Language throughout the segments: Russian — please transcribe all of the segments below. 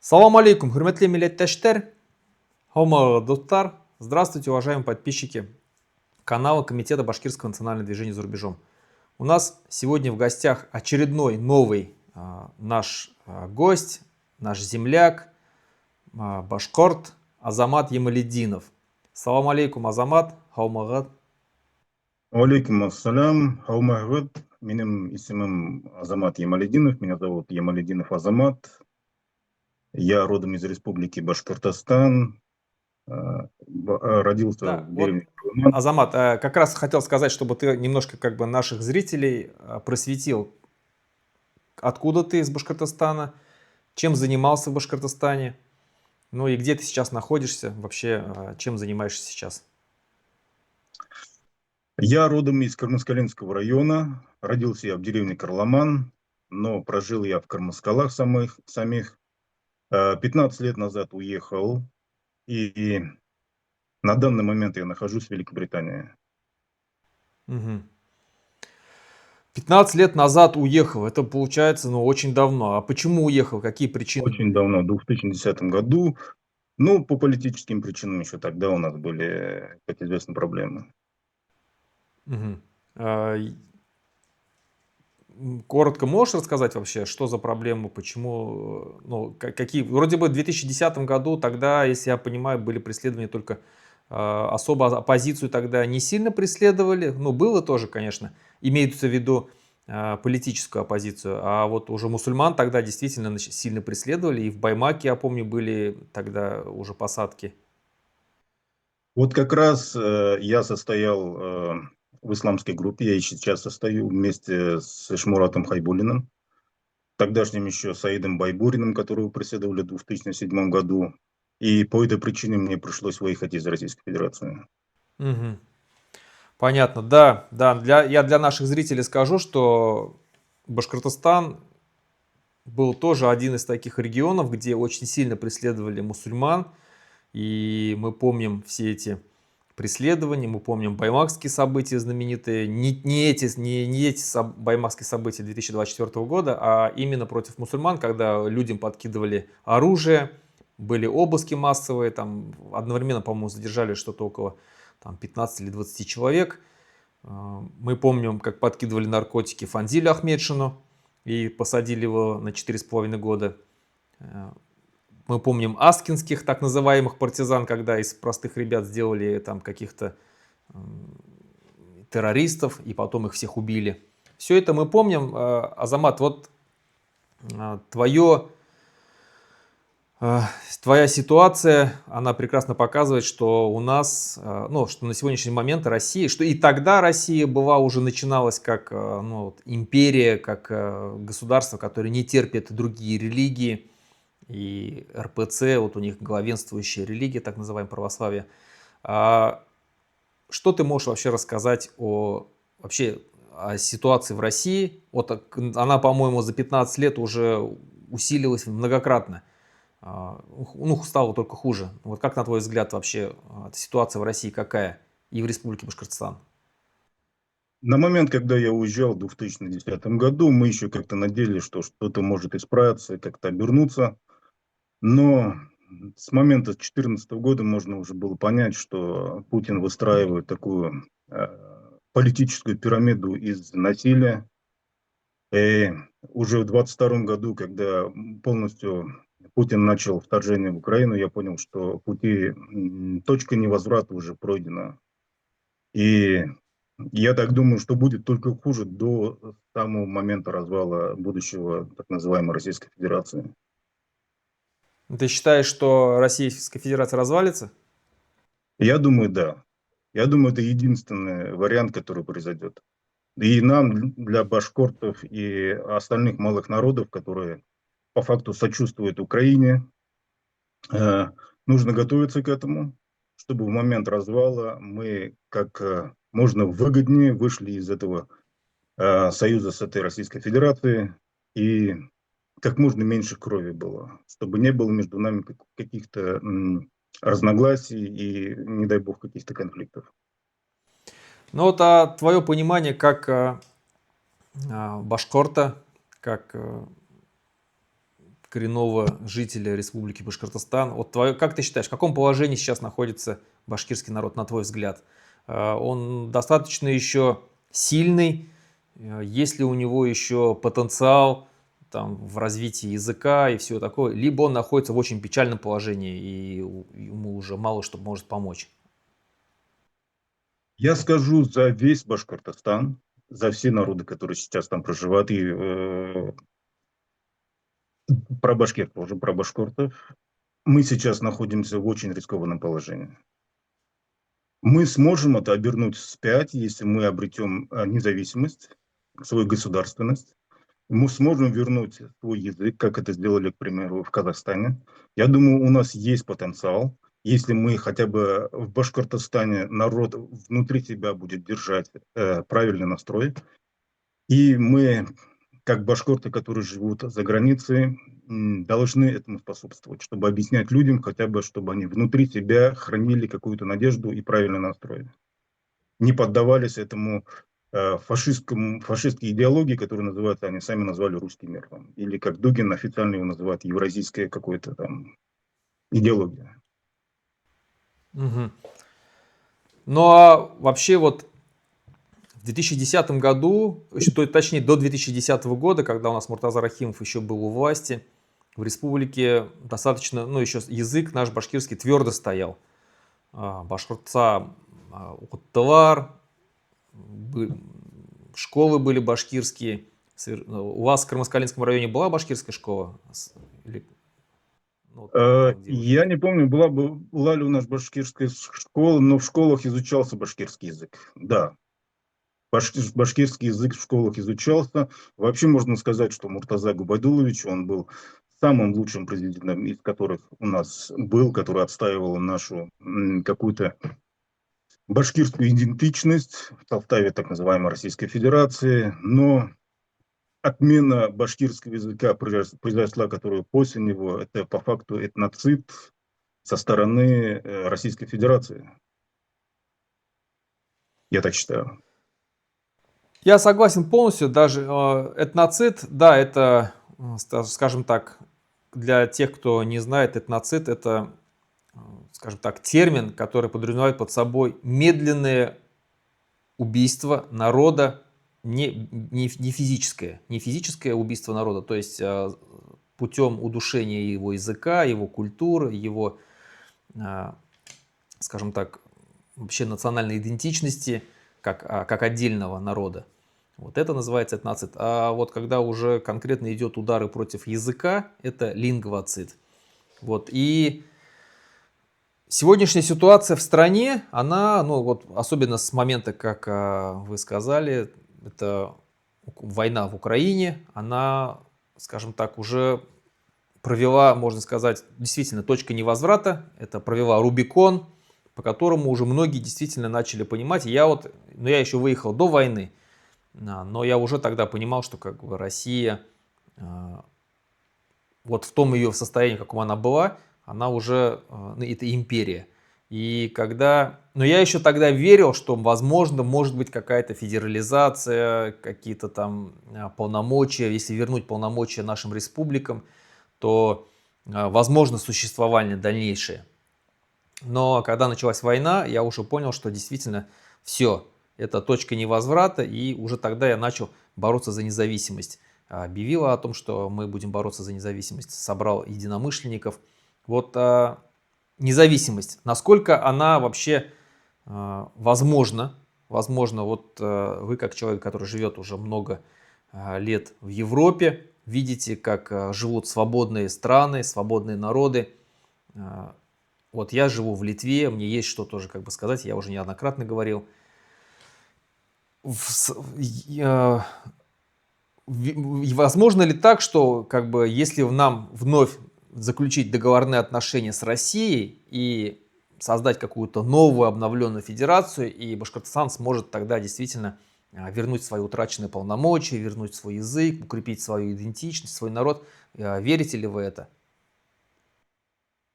Салам алейкум, хурматле милләттәштәр, һаумагыз достар. Здравствуйте, уважаемые подписчики канала Комитета Башкирского национального движения за рубежом. У нас сегодня в гостях очередной новый наш гость, наш земляк, башкорт Азамат Ямалетдинов. Салам алейкум, Азамат, һаумагыз. Алейкум ассалям, хаумагыд. Менің исемім Азамат Ямалетдинов, меня зовут Ямалетдинов Азамат. Я родом из Республики Башкортостан, родился Да, в вот, деревне Крылман. Азамат, как раз хотел сказать, чтобы ты немножко наших зрителей просветил, откуда ты из Башкортостана, чем занимался в Башкортостане, ну и где ты сейчас находишься, вообще, чем занимаешься сейчас? Я родом из Кармаскалинского района, родился я в деревне Карламан, но прожил я в Кармаскалах самих. 15 лет назад уехал, и на данный момент я нахожусь в Великобритании. Мгм. 15 лет назад уехал, это получается, ну, очень давно. А почему уехал? Какие причины Очень были? давно, в 2010 году. Ну, по политическим причинам еще тогда у нас были, как известно, проблемы. Мгм. Коротко можешь рассказать вообще, что за проблемы, почему, ну, какие, вроде бы в 2010 году тогда, если я понимаю, были преследования только особо оппозицию тогда не сильно преследовали, ну, было тоже, конечно, имеется в виду политическую оппозицию, а вот уже мусульман тогда действительно сильно преследовали, и в Баймаке, я помню, были тогда уже посадки. Вот как раз я состоял в исламской группе, я и сейчас состою вместе с Ишмуратом Хайбулиным, тогдашним еще Саидом Байбуриным, которого преследовали в 2007 году. И по этой причине мне пришлось выехать из Российской Федерации. Мгм. Понятно, да, да. Я для наших зрителей скажу, что Башкортостан был тоже один из таких регионов, где очень сильно преследовали мусульман. И мы помним все эти преследования, мы помним баймакские события знаменитые. Не эти баймакские события 2024 года, а именно против мусульман, когда людям подкидывали оружие, были обыски массовые, там одновременно, по-моему, задержали что-то около 15 или 20 человек. Мы помним, как подкидывали наркотики Фанзилю Ахмедшину и посадили его на 4,5 года. Мы помним аскинских так называемых партизан, когда из простых ребят сделали там каких-то террористов и потом их всех убили. Все это мы помним. Азамат, вот твое твоя ситуация, она прекрасно показывает, что у нас, ну, что на сегодняшний момент Россия, что и тогда Россия была уже начиналась как ну, вот, империя, как государство, которое не терпит другие религии, и РПЦ, вот у них главенствующая религия, так называемое православие. А что ты можешь вообще рассказать вообще о ситуации в России? Вот она, по-моему, за 15 лет уже усилилась многократно. Ну, стало только хуже. Вот как, на твой взгляд, вообще ситуация в России какая и в Республике Башкортостан? На момент, когда я уезжал в 2010 году, мы еще как-то надеялись, что что-то может исправиться, как-то обернуться. Но с момента 2014 года можно уже было понять, что Путин выстраивает такую политическую пирамиду из насилия. И уже в 2022 году, когда полностью Путин начал вторжение в Украину, я понял, что точка невозврата уже пройдена. И я так думаю, что будет только хуже до самого момента развала будущего так называемой Российской Федерации. Ты считаешь, что Российская Федерация развалится? Я думаю, да. Я думаю, это единственный вариант, который произойдет. И нам, для башкортов и остальных малых народов, которые по факту сочувствуют Украине, э, нужно готовиться к этому, чтобы в момент развала мы как можно выгоднее вышли из этого союза с этой Российской Федерацией и как можно меньше крови было, чтобы не было между нами каких-то разногласий и, не дай бог, каких-то конфликтов. Ну вот твое понимание как башкорта, как коренного жителя Республики Башкортостан. Вот как ты считаешь, в каком положении сейчас находится башкирский народ, на твой взгляд? Он достаточно еще сильный? Есть ли у него еще потенциал там, в развитии языка и всего такого? Либо он находится в очень печальном положении, и ему уже мало что может помочь? Я скажу за весь Башкортостан, за все народы, которые сейчас там проживают, и про башкир тоже, про башкортов. Мы сейчас находимся в очень рискованном положении. Мы сможем это обернуть вспять, если мы обретем независимость, свою государственность. Мы сможем вернуть свой язык, как это сделали, к примеру, в Казахстане. Я думаю, у нас есть потенциал. Если мы хотя бы в Башкортостане народ внутри себя будет держать правильный настрой, и мы, как башкорты, которые живут за границей, должны этому способствовать, чтобы объяснять людям хотя бы, чтобы они внутри себя хранили какую-то надежду и правильный настрой. Не поддавались этому фашистской идеологии, которую называют, они сами назвали русский мир. Там, или как Дугин официально его называет, евразийская какая-то там идеология. Мгм. Ну а вообще вот в 2010 году, точнее до 2010 года, когда у нас Муртаза Рахимов еще был у власти, в республике достаточно, ну еще язык наш башкирский твердо стоял. Башкортца Уттылар, школы были башкирские. У вас в Кармаскалинском районе была башкирская школа? Ну, там, где вы Я жили. не помню, была ли у нас башкирская школа, но в школах изучался башкирский язык. Да, башкирский язык в школах изучался. Вообще можно сказать, что Муртаза Губайдулович, он был самым лучшим президентом, из которых у нас был, который отстаивал нашу какую-то башкирскую идентичность в составе так называемой Российской Федерации. Но отмена башкирского языка произошла, которую после него, это по факту этноцид со стороны Российской Федерации. Я так считаю. Я согласен полностью, даже этноцид, да, это, скажем так, для тех, кто не знает, этноцид это, скажем так, термин, который подразумевает под собой медленное убийство народа, не физическое, не физическое убийство народа, то есть путем удушения его языка, его культуры, его, скажем так, вообще национальной идентичности, как отдельного народа. Вот это называется этноцид. А вот когда уже конкретно идет удары против языка, это лингвоцид. Вот. И сегодняшняя ситуация в стране, она, ну вот особенно с момента, как вы сказали, это война в Украине, она, скажем так, уже провела, можно сказать, действительно точка невозврата, это провела Рубикон, по которому уже многие действительно начали понимать. Я вот, ну я еще выехал до войны, но я уже тогда понимал, что как бы Россия, вот в том ее состоянии, каком она была, она уже, это империя. И когда, но я еще тогда верил, что возможно, может быть какая-то федерализация, какие-то там полномочия, если вернуть полномочия нашим республикам, то возможно существование дальнейшее. Но когда началась война, я уже понял, что действительно все, это точка невозврата, и уже тогда я начал бороться за независимость. Объявила о том, что мы будем бороться за независимость, собрал единомышленников. Вот независимость, насколько она вообще возможна? Возможно, вот вы как человек, который живет уже много лет в Европе, видите, как живут свободные страны, свободные народы. Вот я живу в Литве, мне есть что тоже как бы сказать, я уже неоднократно говорил. Возможно ли так, что как бы если нам вновь заключить договорные отношения с Россией и создать какую-то новую обновленную федерацию, и Башкортостан сможет тогда действительно вернуть свои утраченные полномочия, вернуть свой язык, укрепить свою идентичность, свой народ? Верите ли вы это?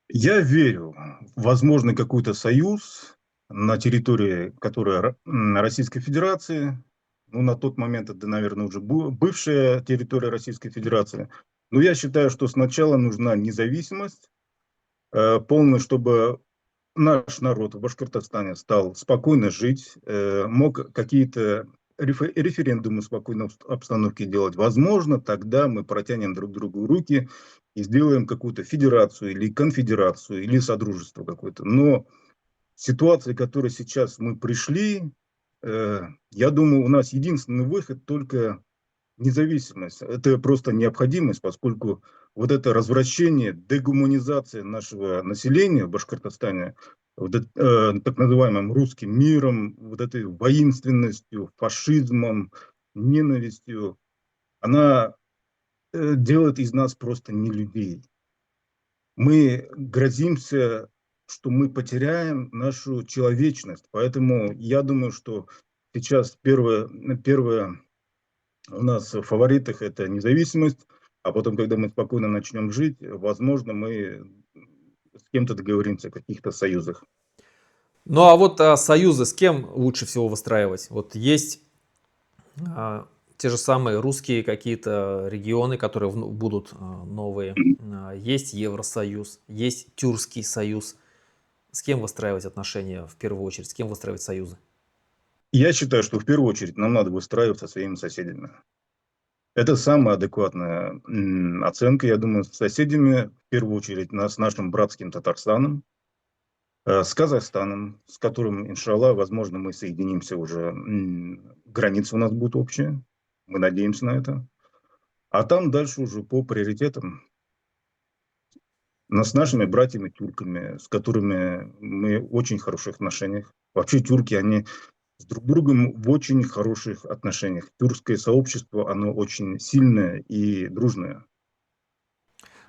Я верю в возможный какой-то союз на территории, которая Российской Федерации. Ну, на тот момент это, наверное, уже бывшая территория Российской Федерации. Но я считаю, что сначала нужна независимость, полная, чтобы наш народ в Башкортостане стал спокойно жить, мог какие-то референдумы в спокойной обстановке делать. Возможно, тогда мы протянем друг другу руки и сделаем какую-то федерацию или конфедерацию или содружество какое-то. Но ситуация, в которой сейчас мы пришли, я думаю, у нас единственный выход только независимость. Это просто необходимость, поскольку вот это развращение, дегуманизация нашего населения в Башкортостане, вот так называемым русским миром, вот этой воинственностью, фашизмом, ненавистью, она делает из нас просто не людей. Мы грозимся, что мы потеряем нашу человечность. Поэтому я думаю, что сейчас первое у нас в фаворитах это независимость, а потом, когда мы спокойно начнем жить, возможно, мы с кем-то договоримся о каких-то союзах. Ну а вот союзы с кем лучше всего выстраивать? Вот есть те же самые русские какие-то регионы, которые будут новые. Есть Евросоюз, есть Тюркский союз. С кем выстраивать отношения в первую очередь? С кем выстраивать союзы? Я считаю, что в первую очередь нам надо выстраивать со своими соседями. Это самая адекватная оценка, я думаю, с соседями, в первую очередь, с нашим братским Татарстаном, с Казахстаном, с которым, иншаллах, возможно, мы соединимся уже, граница у нас будет общая, мы надеемся на это. А там дальше уже по приоритетам. Но с нашими братьями-тюрками, с которыми мы в очень хороших отношениях. Вообще тюрки, они с друг другом в очень хороших отношениях. Тюркское сообщество, оно очень сильное и дружное.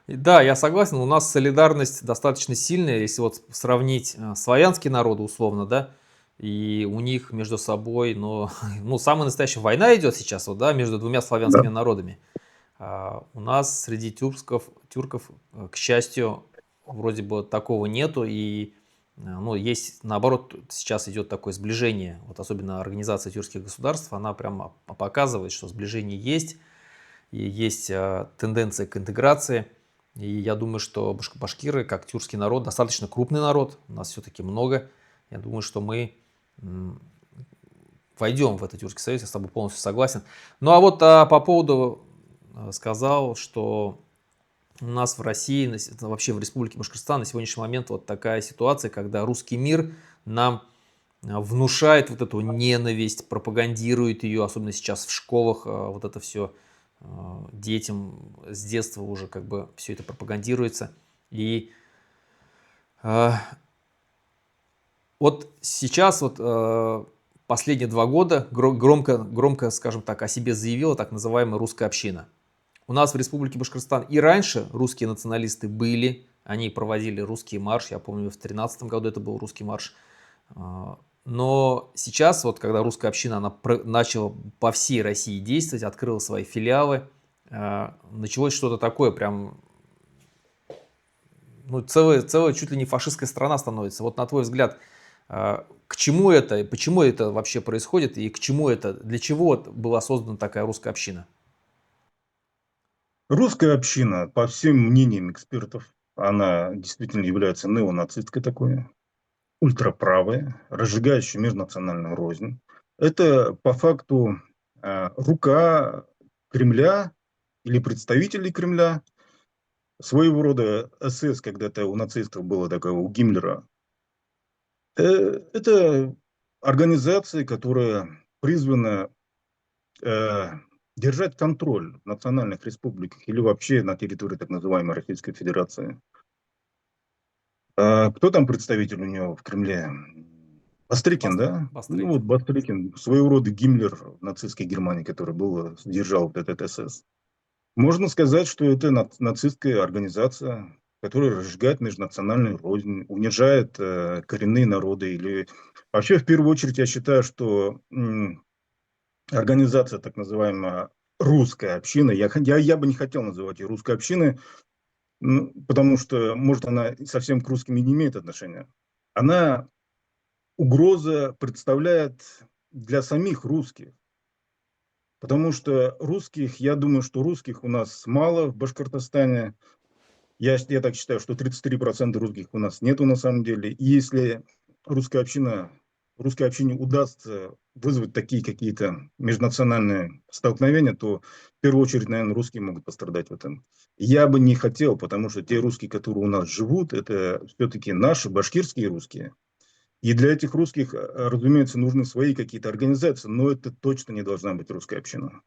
Да, я согласен, у нас солидарность достаточно сильная, если вот сравнить славянские народы условно, да, и у них между собой, но, ну, самая настоящая война идет сейчас, вот, да, между двумя Да. славянскими народами. У нас среди тюрков, к счастью, вроде бы такого нету, и, ну, есть, наоборот, сейчас идет такое сближение, вот особенно Организация тюркских государств, она прямо показывает, что сближение есть, и есть тенденция к интеграции. И я думаю, что башкиры, как тюркский народ, достаточно крупный народ, у нас все-таки много. Я думаю, что мы войдем в этот Тюркский союз, я с тобой полностью согласен. Ну а вот по поводу сказал, что у нас в России, вообще в Республике Башкортостан на сегодняшний момент вот такая ситуация, когда русский мир нам внушает вот эту ненависть, пропагандирует ее, особенно сейчас в школах, вот это все детям с детства уже как бы все это пропагандируется. И вот сейчас вот последние 2 года громко, скажем так, о себе заявила так называемая русская община. У нас в Республике Башкортостан и раньше русские националисты были, они проводили русский марш, я помню, в 2013 году это был русский марш. Но сейчас, вот когда русская община она начала по всей России действовать, открыла свои филиалы, началось что-то такое, прям, ну, целая чуть ли не фашистская страна становится. Вот на твой взгляд, к чему это, почему это вообще происходит и к чему это, для чего была создана такая русская община? Русская община, по всем мнениям экспертов, она действительно является неонацистской такой, ультраправая, разжигающая межнациональную рознь. Это по факту рука Кремля или представителей Кремля, своего рода СС, когда-то у нацистов было такое, у Гиммлера. Это организация, которая призвана э, держать контроль в национальных республиках или вообще на территории так называемой Российской Федерации. Кто там представитель у него в Кремле? Бастрыкин, да? Ну вот Бастрыкин. Бастрыкин, своего рода Гиммлер в нацистской Германии, который был, держал вот этот СС. Можно сказать, что это нацистская организация, которая разжигает межнациональную рознь, унижает коренные народы. Или вообще, в первую очередь, я считаю, что организация, так называемая русская община, я бы не хотел называть ее русской общиной, ну, потому что, может, она совсем к русским и не имеет отношения. Она угроза представляет для самих русских. Потому что русских, я думаю, что русских у нас мало в Башкортостане. Я так считаю, что 33% русских у нас нету на самом деле. И если русская община, русской общине удастся вызвать такие какие-то межнациональные столкновения, то в первую очередь, наверное, русские могут пострадать в этом. Я бы не хотел, потому что те русские, которые у нас живут, это все-таки наши башкирские русские. И для этих русских, разумеется, нужны свои какие-то организации, но это точно не должна быть русская община.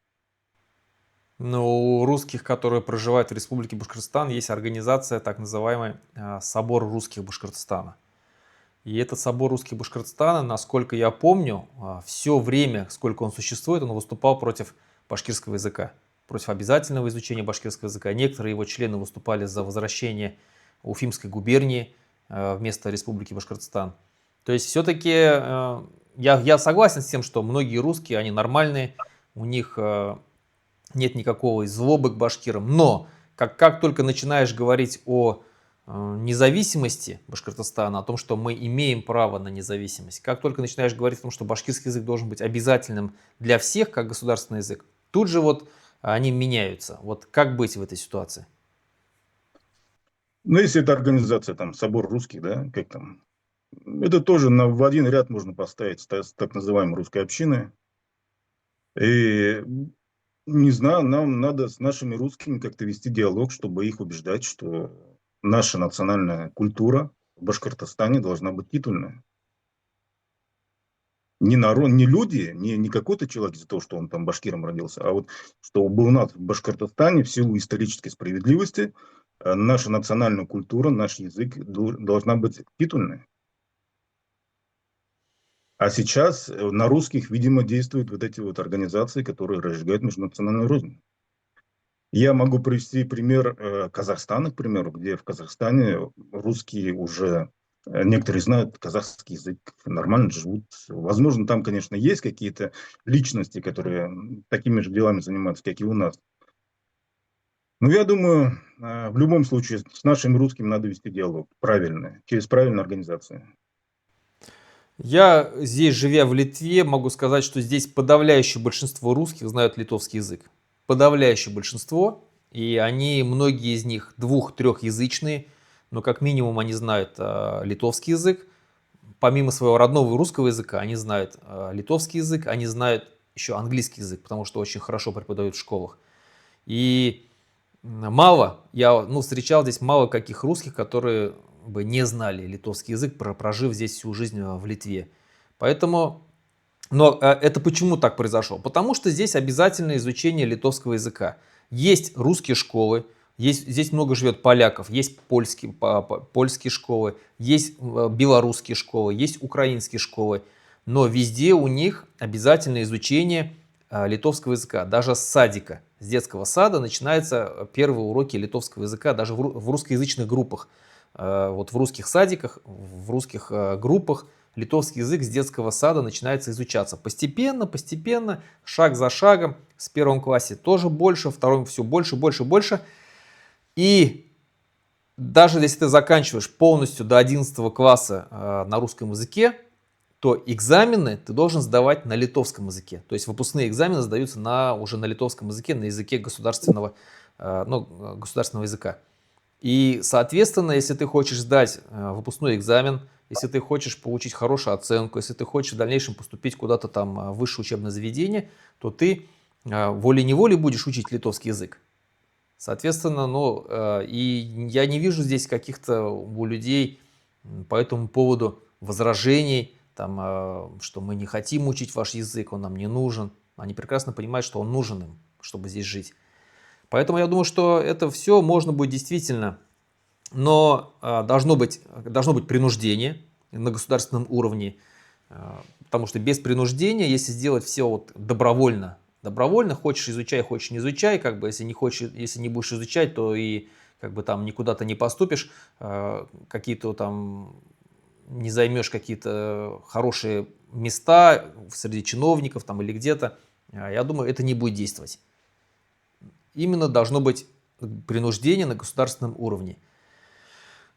Но у русских, которые проживают в Республике Башкортостан, есть организация, так называемый Собор русских Башкортостана. И этот собор русских Башкортостана, насколько я помню, все время, сколько он существует, он выступал против башкирского языка, против обязательного изучения башкирского языка. Некоторые его члены выступали за возвращение Уфимской губернии вместо Республики Башкортостан. То есть все-таки я согласен с тем, что многие русские, они нормальные, у них нет никакого злобы к башкирам. Но как только начинаешь говорить о независимости Башкортостана, о том, что мы имеем право на независимость, как только начинаешь говорить о том, что башкирский язык должен быть обязательным для всех, как государственный язык, тут же вот они меняются. Вот как быть в этой ситуации? Но если это организация, там, Собор русских, да, как там, это тоже в один ряд можно поставить с так называемой русской общиной. И не знаю, нам надо с нашими русскими как-то вести диалог, чтобы их убеждать, что наша национальная культура в Башкортостане должна быть титульная. Не народ, не люди, не какой-то человек из-за того, что он там башкиром родился, а вот чтобы у нас в Башкортостане в силу исторической справедливости наша национальная культура, наш язык должна быть титульной. А сейчас на русских, видимо, действуют вот эти вот организации, которые разжигают межнациональную рознь. Я могу привести пример Казахстана, к примеру, где в Казахстане русские уже, некоторые знают казахский язык, нормально живут. Возможно, там, конечно, есть какие-то личности, которые такими же делами занимаются, как и у нас. Но я думаю, в любом случае с нашим русским надо вести диалог правильный, через правильные организации. Я здесь, живя в Литве, могу сказать, что здесь подавляющее большинство русских знают литовский язык. Подавляющее большинство. И они, многие из них двух-трехязычные, но как минимум они знают литовский язык. Помимо своего родного русского языка, они знают литовский язык, они знают еще английский язык, потому что очень хорошо преподают в школах. И мало, я встречал здесь мало каких русских, которые бы не знали литовский язык, прожив здесь всю жизнь в Литве. Поэтому, но это почему так произошло? Потому что здесь обязательное изучение литовского языка. Есть русские школы, здесь много живет поляков, есть польские школы, есть белорусские школы, есть украинские школы. Но везде у них обязательное изучение литовского языка. Даже с садика, с детского сада начинаются первые уроки литовского языка, даже в русскоязычных группах. Вот в русских садиках, в русских группах литовский язык с детского сада начинается изучаться. Постепенно, постепенно, шаг за шагом. В первом классе тоже больше, в втором все больше, больше, больше. И даже если ты заканчиваешь полностью до 11 класса на русском языке, то экзамены ты должен сдавать на литовском языке. То есть выпускные экзамены сдаются уже на литовском языке, на языке государственного языка. И, соответственно, если ты хочешь сдать выпускной экзамен, если ты хочешь получить хорошую оценку, если ты хочешь в дальнейшем поступить куда-то там в высшее учебное заведение, то ты волей-неволей будешь учить литовский язык. Соответственно, и я не вижу здесь каких-то у людей по этому поводу возражений, там, что мы не хотим учить ваш язык, он нам не нужен. Они прекрасно понимают, что он нужен им, чтобы здесь жить. Поэтому я думаю, что это все можно будет действительно, но должно быть принуждение на государственном уровне, потому что без принуждения, если сделать все вот добровольно, хочешь изучай, хочешь не изучай, как бы если не хочешь, если не будешь изучать, то и как бы там никуда-то не поступишь, какие-то там не займешь какие-то хорошие места среди чиновников там или где-то, я думаю, это не будет действовать. Именно должно быть принуждение на государственном уровне.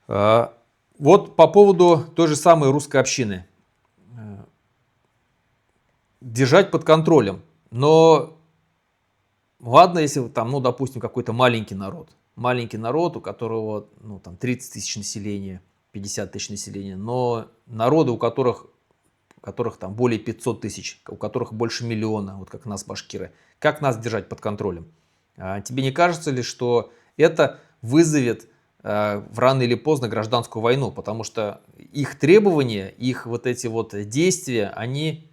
Вот по поводу той же самой русской общины. Держать под контролем. Но ладно, если там, ну, допустим, какой-то маленький народ, у которого, ну, там 30 тысяч населения, 50 тысяч населения, но народы, у которых там более 500 тысяч, у которых больше миллиона, вот как нас, башкиры, как нас держать под контролем? Тебе не кажется ли, что это вызовет рано или поздно гражданскую войну, потому что их требования, их вот эти вот действия, они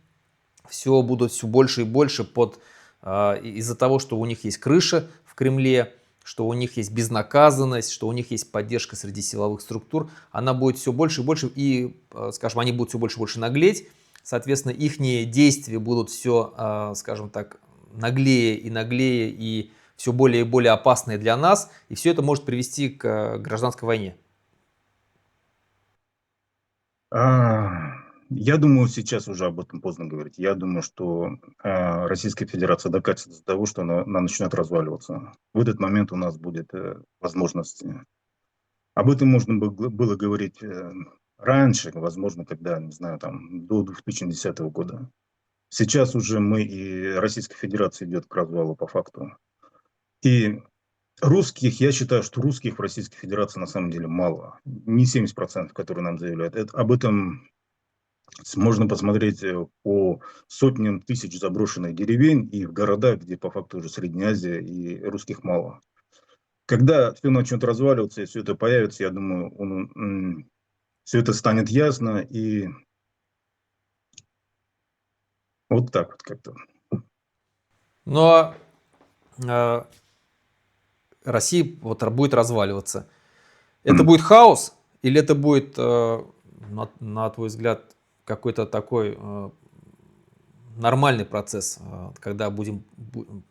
все будут все больше и больше из-за того, что у них есть крыша в Кремле, что у них есть безнаказанность, что у них есть поддержка среди силовых структур, она будет все больше и больше, и, скажем, они будут все больше и больше наглеть, соответственно, их действия будут все, скажем так, наглее и наглее, и все более и более опасные для нас, и все это может привести к гражданской войне. А, Я думаю, сейчас уже об этом поздно говорить. Я думаю, что Российская Федерация докатится до того, что она начнет разваливаться. В этот момент у нас будет возможность. Об этом можно было говорить раньше, возможно, когда, не знаю, там, до 2010 года. Сейчас уже мы и Российская Федерация идет к развалу по факту. И русских, я считаю, что русских в Российской Федерации на самом деле мало. Не 70%, которые нам заявляют. Об этом можно посмотреть по сотням тысяч заброшенных деревень и в городах, где по факту уже Средняя Азия и русских мало. Когда все начнет разваливаться и все это появится, я думаю, все это станет ясно, и вот так вот как-то. Но э, Россия вот будет разваливаться. Это будет хаос или это будет, на твой взгляд, какой-то такой нормальный процесс, когда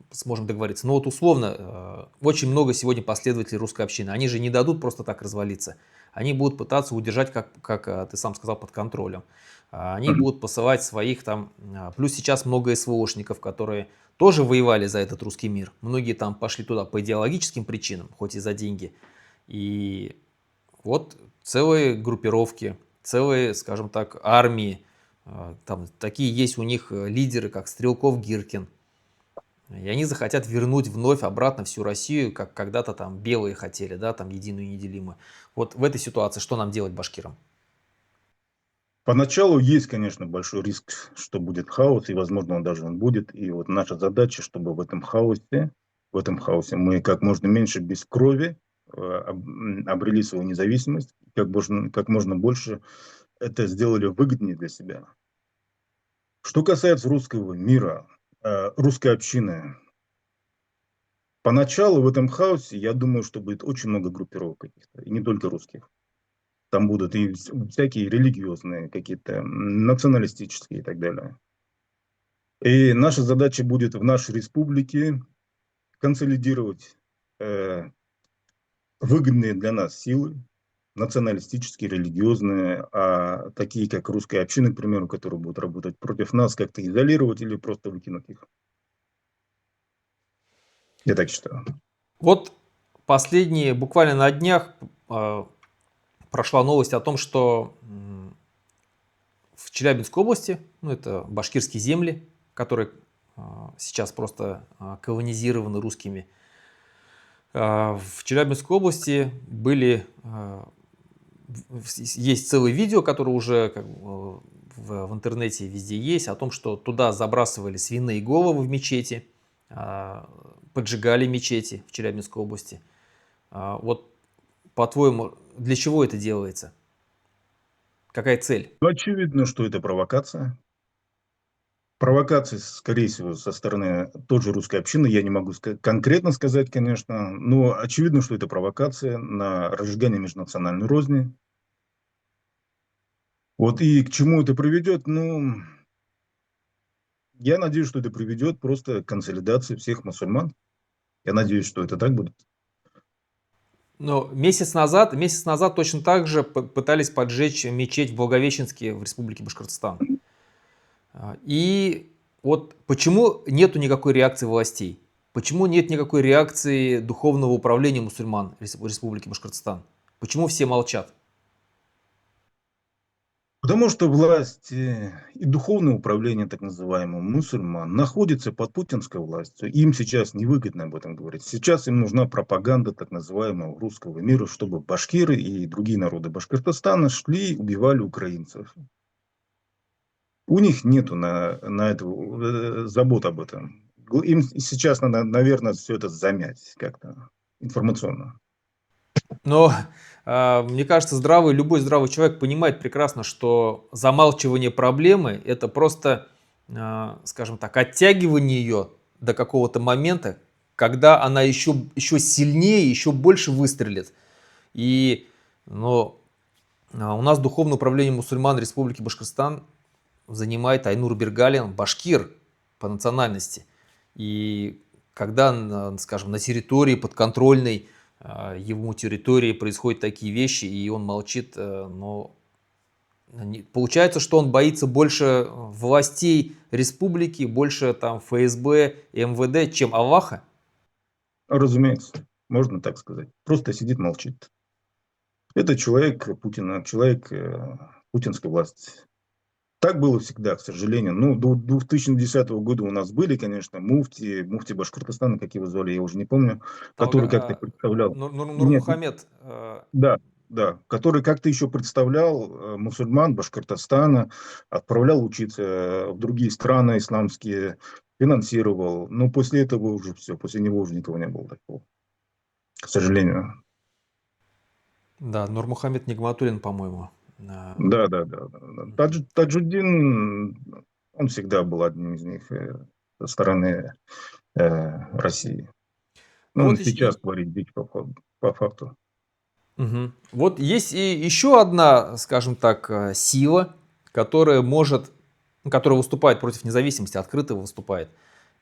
сможем договориться? Ну вот условно, очень много сегодня последователей русской общины. Они же не дадут просто так развалиться. Они будут пытаться удержать, как ты сам сказал, под контролем. Они будут посылать своих там. Плюс сейчас много СВОшников, которые тоже воевали за этот русский мир. Многие там пошли туда по идеологическим причинам, хоть и за деньги. И вот целые группировки, целые, скажем так, армии. Там такие есть у них лидеры, как Стрелков, Гиркин. И они захотят вернуть вновь обратно всю Россию, как когда-то там белые хотели, да, там единую и неделимую. Вот в этой ситуации что нам делать, башкирам? Поначалу есть, конечно, большой риск, что будет хаос, и, возможно, он будет. И вот наша задача, чтобы в этом хаосе мы как можно меньше без крови обрели свою независимость, как можно больше это сделали выгоднее для себя. Что касается русского мира, русской общины, поначалу в этом хаосе, я думаю, что будет очень много группировок каких-то, и не только русских. Там будут и всякие религиозные, какие-то националистические и так далее. И наша задача будет в нашей республике консолидировать э, выгодные для нас силы, националистические, религиозные, такие как русская община, к примеру, которые будут работать против нас, как-то изолировать или просто выкинуть их. Я так считаю. Вот последние, буквально на днях, прошла новость о том, что в Челябинской области, ну это башкирские земли, которые сейчас просто колонизированы русскими, в Челябинской области есть целое видео, которое уже как бы, в интернете везде есть, о том, что туда забрасывали свиные головы в мечети, поджигали мечети в Челябинской области. Вот, по-твоему, для чего это делается? Какая цель? Ну, очевидно, что это провокация. Провокации, скорее всего, со стороны той же русской общины, я не могу конкретно сказать, конечно, но очевидно, что это провокация на разжигание межнациональной розни. Вот и к чему это приведет, ну, я надеюсь, что это приведет просто к консолидации всех мусульман. Я надеюсь, что это так будет. Но месяц назад точно так же пытались поджечь мечеть в Благовещенске в Республике Башкортостан. И вот почему нету никакой реакции властей? Почему нет никакой реакции Духовного управления мусульман Республики Башкортостан? Почему все молчат? Потому что власть и духовное управление, так называемого, мусульман, находится под путинской властью. Им сейчас невыгодно об этом говорить. Сейчас им нужна пропаганда так называемого русского мира, чтобы башкиры и другие народы Башкортостана шли и убивали украинцев. У них нету на это забот об этом. Им сейчас надо, наверное, все это замять как-то информационно. Но мне кажется, любой здравый человек понимает прекрасно, что замалчивание проблемы — это просто, скажем так, оттягивание ее до какого-то момента, когда она еще сильнее, еще больше выстрелит. И но, у нас Духовное управление мусульман Республики Башкортостан занимает Айнур Бергалин, башкир по национальности. И когда, скажем, на территории подконтрольной ему территории происходят такие вещи, и он молчит, но получается, что он боится больше властей республики, больше там ФСБ и МВД, чем Аллаха. Разумеется, можно так сказать. Просто сидит, молчит. Это человек Путина, человек путинской власти. Так было всегда, к сожалению. Ну, до 2010 года у нас были, конечно, муфти Башкортостана, как его звали, я уже не помню, который как-то представлял. Нет, Нурмухамед, да, да, который как-то еще представлял мусульман Башкортостана, отправлял учиться в другие страны исламские, финансировал. Но после этого уже все, после него уже никого не было такого, к сожалению. да, Нурмухамед Нигматуллин, по-моему. Да, да, да, да, да. Таджуддин, он всегда был одним из них со стороны России. Ну Ну, он вот сейчас творит дичь по факту. мгм. Вот есть и еще одна, скажем так, сила, которая может, ну, которая выступает против независимости, открыто выступает,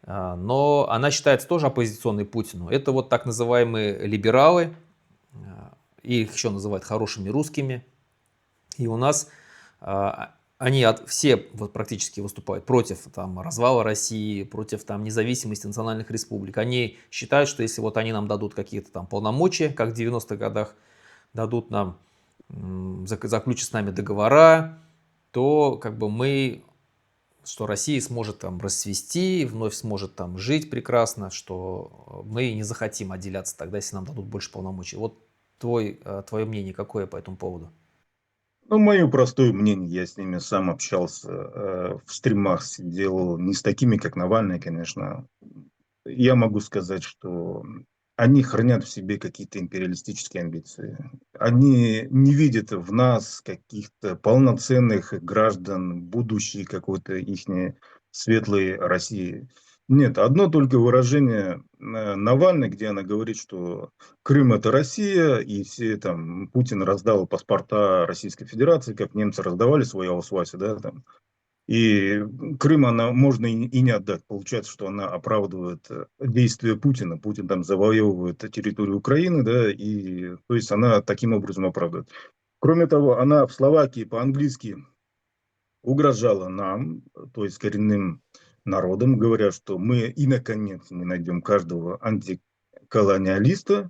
но она считается тоже оппозиционной Путину. Это вот так называемые либералы, их еще называют хорошими русскими. И у нас они все вот практически выступают против там, развала России, против там, независимости национальных республик. Они считают, что если вот они нам дадут какие-то там полномочия, как в 90-х годах, дадут нам, заключат с нами договора, то как бы что Россия сможет там расцвести, вновь сможет там жить прекрасно, что мы не захотим отделяться тогда, если нам дадут больше полномочий. Вот твое мнение какое по этому поводу? Ну, мое простое мнение, я с ними сам общался, в стримах сидел, не с такими, как Навальный, конечно. Я могу сказать, что они хранят в себе какие-то империалистические амбиции. Они не видят в нас каких-то полноценных граждан будущей какой-то их светлой России. Нет, одно только выражение Навальной, где она говорит, что Крым это Россия, и все там, Путин раздал паспорта Российской Федерации, как немцы раздавали свои аусваси, да, там, и Крым она можно и не отдать. Получается, что она оправдывает действия Путина. Путин там завоевывает территорию Украины, да, и то есть она таким образом оправдывает. Кроме того, она в Словакии по-английски угрожала нам, то есть коренным народам, говоря, что мы и наконец мы найдем каждого антиколониалиста.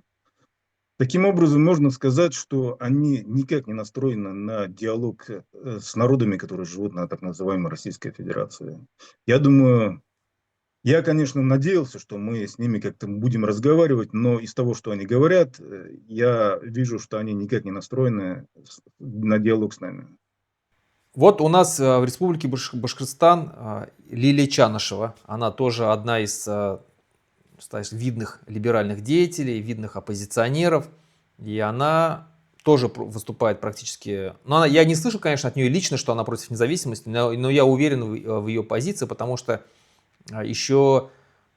Таким образом, можно сказать, что они никак не настроены на диалог с народами, которые живут на так называемой Российской Федерации. Я думаю, я, конечно, надеялся, что мы с ними как-то будем разговаривать, но из того, что они говорят, я вижу, что они никак не настроены на диалог с нами. Вот у нас в Республике Башкортостан Лилия Чанышева, она тоже одна из видных либеральных деятелей, видных оппозиционеров, и она тоже выступает практически... Но я не слышу, конечно, от нее лично, что она против независимости, но я уверен в ее позиции, потому что еще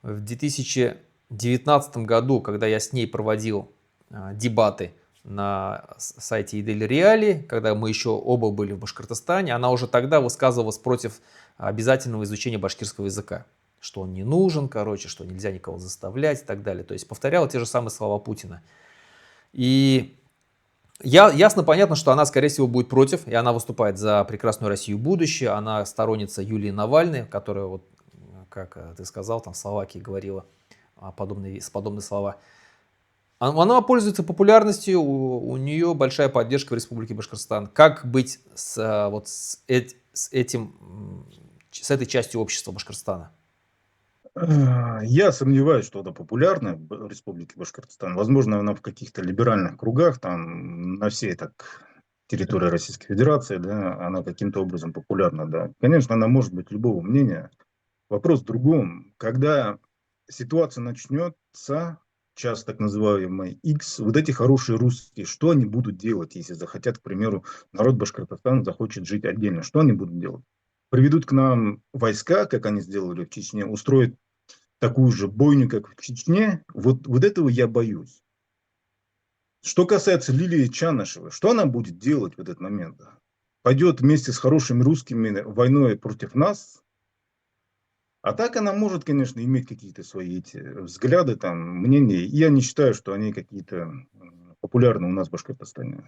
в 2019 году, когда я с ней проводил дебаты на сайте Идель Реали, когда мы еще оба были в Башкортостане, она уже тогда высказывалась против обязательного изучения башкирского языка, что он не нужен, короче, что нельзя никого заставлять и так далее. То есть повторяла те же самые слова Путина. И ясно, понятно, что она, скорее всего, будет против, и она выступает за прекрасную Россию будущее, она сторонница Юлии Навальной, которая, вот, как ты сказал, там в Словакии говорила подобные слова. Она пользуется популярностью, у нее большая поддержка в Республике Башкортостан. Как быть вот с этим, с этой частью общества Башкортостана? Я сомневаюсь, что это популярно в Республике Башкортостан. Возможно, она в каких-то либеральных кругах, там, на всей так территории Российской Федерации, да, она каким-то образом популярна, да. Конечно, она может быть любого мнения. Вопрос в другом. Когда ситуация начнется, час так называемый X, вот эти хорошие русские, что они будут делать, если захотят, к примеру, народ Башкортостана захочет жить отдельно? Что они будут делать? Приведут к нам войска, как они сделали в Чечне, устроят такую же бойню, как в Чечне? Вот этого я боюсь. Что касается Лилии Чанышевой, что она будет делать в этот момент? Пойдет вместе с хорошими русскими войной против нас? А так она может, конечно, иметь какие-то свои эти взгляды, там, мнения. Я не считаю, что они какие-то популярны у нас в Башкортостане.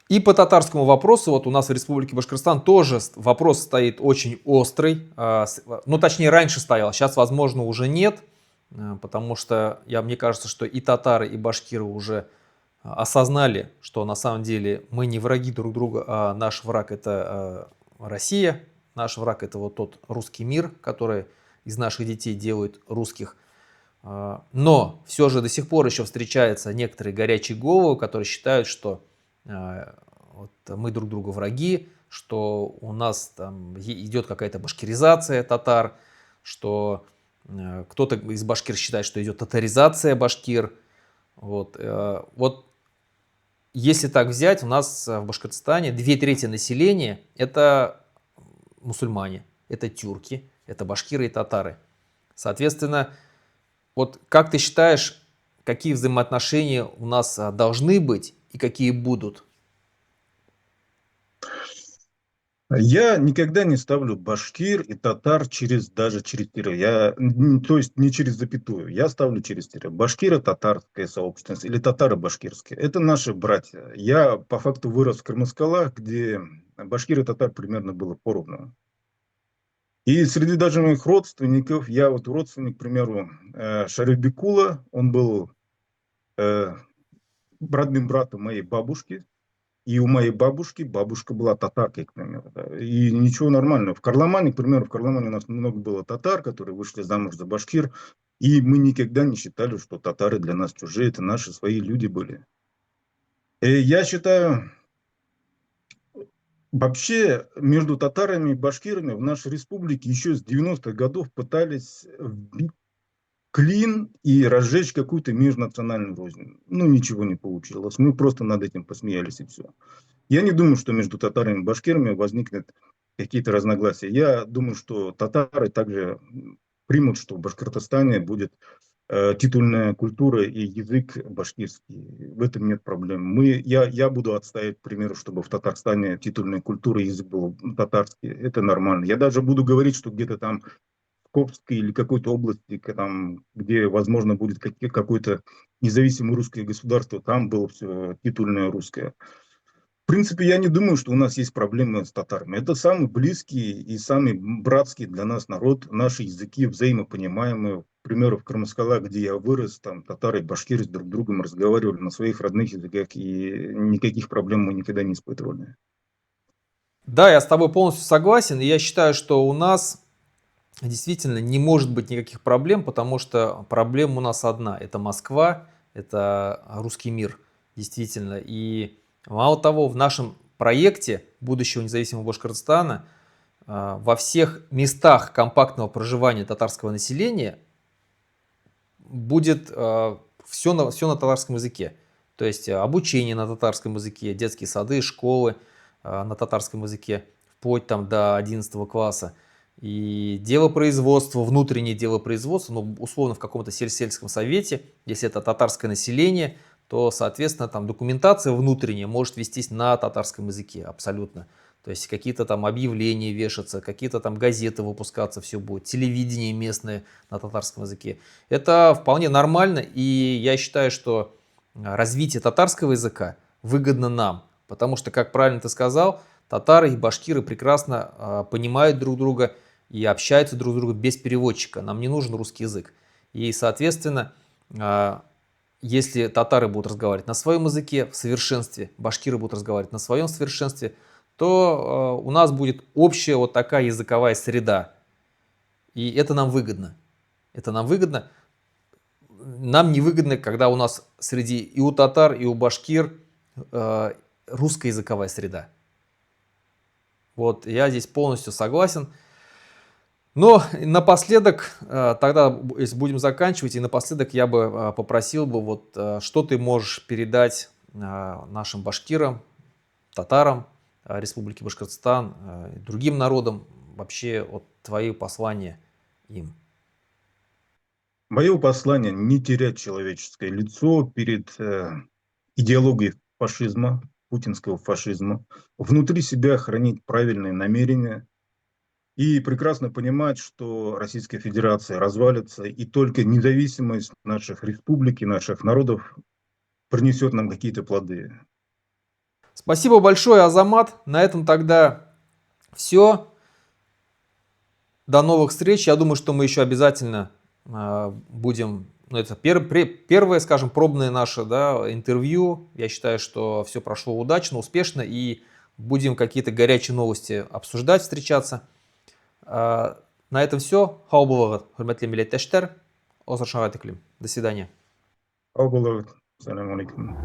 И по татарскому вопросу, вот у нас в Республике Башкортостан тоже вопрос стоит очень острый. Ну, точнее, раньше стоял, сейчас, возможно, уже нет, потому что мне кажется, что и татары, и башкиры уже осознали, что на самом деле мы не враги друг друга, а наш враг это Россия, наш враг это вот тот русский мир, который из наших детей делает русских. Но все же до сих пор еще встречаются некоторые горячие головы, которые считают, что вот мы друг другу враги, что у нас там идет какая-то башкиризация татар, что кто-то из башкир считает, что идет татаризация башкир. Вот если так взять, у нас в Башкортостане 2/3 населения это мусульмане, это тюрки, это башкиры и татары. Соответственно, вот как ты считаешь, какие взаимоотношения у нас должны быть и какие будут? Я никогда не ставлю башкир и татар даже через тире. То есть не через запятую. Я ставлю через тире. Башкиры татарская сообщественность или татары башкирские. Это наши братья. Я по факту вырос в Кырмыскалах, где башкир и татар примерно было поровну. И среди даже моих родственников, я вот родственник, к примеру, Шарибекула, он был э, родным братом моей бабушки. И у моей бабушки, бабушка была татаркой, к примеру. Да. И ничего нормального. В Карламане, к примеру, в Карламане у нас много было татар, которые вышли замуж за башкир. И мы никогда не считали, что татары для нас чужие. Это наши свои люди были. И я считаю, вообще между татарами и башкирами в нашей республике еще с 90-х годов пытались вбить клин и разжечь какую-то межнациональную рознь. Ну, ничего не получилось. Мы просто над этим посмеялись и все. Я не думаю, что между татарами и башкирами возникнет какие-то разногласия. Я думаю, что татары также примут, что в Башкортостане будет титульная культура и язык башкирский. В этом нет проблем. Я буду отстаивать, к примеру, чтобы в Татарстане титульная культура и язык был татарский. Это нормально. Я даже буду говорить, что где-то там в Копской или какой-то области, там, где, возможно, будет какое-то независимое русское государство, там было все титульное русское. В принципе, я не думаю, что у нас есть проблемы с татарами. Это самый близкий и самый братский для нас народ. Наши языки взаимопонимаемые. К примеру, в Кырмыскалах, где я вырос, там татары и башкиры с друг другом разговаривали на своих родных языках, и никаких проблем мы никогда не испытывали. Да, я с тобой полностью согласен, и я считаю, что у нас действительно не может быть никаких проблем, потому что проблема у нас одна. Это Москва, это русский мир, действительно. И мало того, в нашем проекте будущего независимого Башкортостана во всех местах компактного проживания татарского населения будет все на татарском языке. То есть обучение на татарском языке, детские сады, школы на татарском языке, вплоть там до 11 класса. И делопроизводство, внутреннее делопроизводство, ну, условно в каком-то сельском совете, если это татарское население, то, соответственно, там документация внутренняя может вестись на татарском языке абсолютно. То есть какие-то там объявления вешаться, какие-то там газеты выпускаться, все будет, телевидение местное на татарском языке. Это вполне нормально, и я считаю, что развитие татарского языка выгодно нам, потому что, как правильно ты сказал, татары и башкиры прекрасно понимают друг друга и общаются друг с другом без переводчика. Нам не нужен русский язык. И, соответственно, если татары будут разговаривать на своем языке в совершенстве, башкиры будут разговаривать на своем совершенстве, то у нас будет общая вот такая языковая среда. И это нам выгодно. Это нам выгодно. Нам не выгодно, когда у нас среди и у татар, и у башкир русскоязыковая среда. Вот я здесь полностью согласен. Но напоследок, тогда, если будем заканчивать, и напоследок я бы попросил бы, вот, что ты можешь передать нашим башкирам, татарам Республики Башкортостан, другим народам, вообще вот твои послания им. Мое послание — не терять человеческое лицо перед идеологией фашизма, путинского фашизма, внутри себя хранить правильные намерения и прекрасно понимать, что Российская Федерация развалится, и только независимость наших республик и наших народов принесет нам какие-то плоды. Спасибо большое, Азамат. На этом тогда все. До новых встреч. Я думаю, что мы еще обязательно будем... Ну, это первое, скажем, пробное наше, да, интервью. Я считаю, что все прошло удачно, успешно. И будем какие-то горячие новости обсуждать, встречаться. На этом все. Хурматлы милләттәштәр. До свидания. Салам алейкум.